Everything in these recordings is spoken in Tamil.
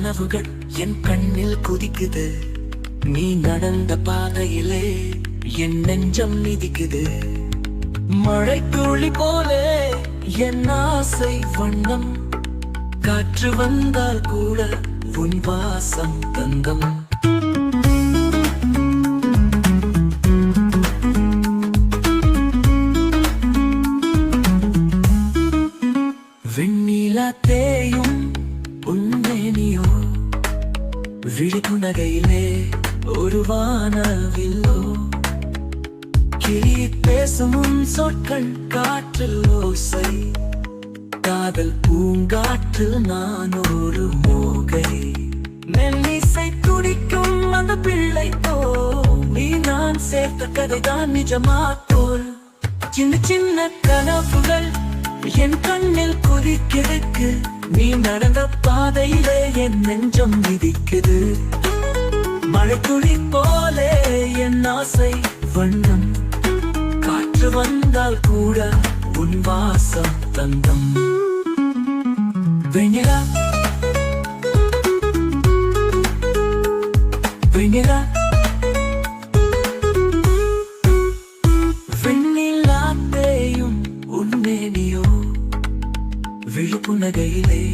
கனவுகள் என் கண்ணில் குதிக்குது. நீ நடந்த பாதையிலே என் நெஞ்சம் மிதிக்குது. மழைத்துளி போலே என் ஆசை வண்ணம். காற்று வந்தால் கூட உன் வாசம் தங்கம். வெண்ணிலா தேயும் உன்மேனியோ, விழிப்புணகையிலே ஒரு வானவில்லோ. கிளி பேசும் உன் சொற்கள் காற்றில் ஓசை. காதல் பூங்காற்றில் நான் ஒரு மோகை. மெல்லிசை துடிக்கும் அந்த பிள்ளை போல் நீ நான் சேர்த்த கதைதான் நிஜமா போல். சின்ன சின்ன கனவுகள் என் கண்ணில் குதிக்கிறதுக்கு. நீ நடந்த பாதையிலே என் நெஞ்சம் மிதிக்குது. மழைத்துளி போலே என் ஆசை வண்ணம். காற்று வந்தால் கூட உன் வாசம் தங்கம். வெண்ணிலா வெண்ணிலா வெண்ணிலா தேயும் உன்மேனியோ, விழிப்புணகையிலே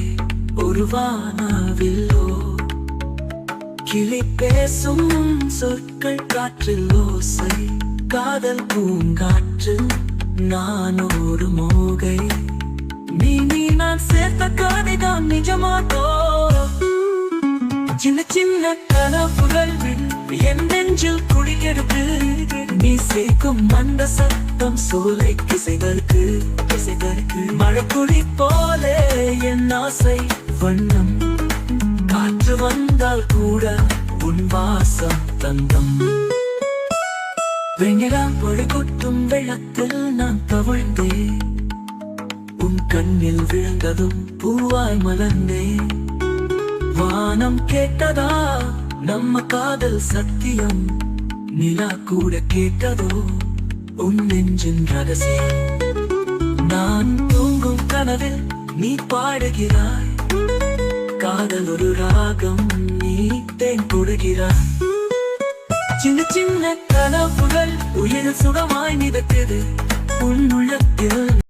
ஒரு வானவில்லோ. கிளி பேசும் சொற்கள் காற்றில் ஓசை. காதல் பூங்காற்று நான் ஒரு மோகை. நீ நான் சேர்த்த கதைதான் நிஜமாட்டோ. சின்ன சின்ன கனவுகள் என் நெஞ்சில் குடியெடுத்து. நீ சேர்க்கும் அந்த சத்தம் சோலை கிசைகளுக்கு கிசைகளுக்கு. மழைத்துளி போலே என் ஆசை வண்ணம். காற்று வந்தால் கூட உன் வாசம் தங்கம். வெண்ணிலா பொழி கொட்டும் வெள்ளத்தில் நான் தவழ்ந்தேன். உன் கண்ணில் விழுந்ததும் பூவாய் மலர்ந்தேன். வானம் கேட்டதா நம்ம காதல் சத்தியம். நிலா கூட கேட்டதோ உன் நெஞ்சின் ரகசியம். நான் தூங்கும் கனவில் நீ பாடுகிறாய். காதல் ஒரு ராகம், நீ தேன் கொடுகிறாய். சின்ன சின்ன கனவுகள் உயிர் சுகமாய் மிதக்குது உன் உள்ளத்தில்.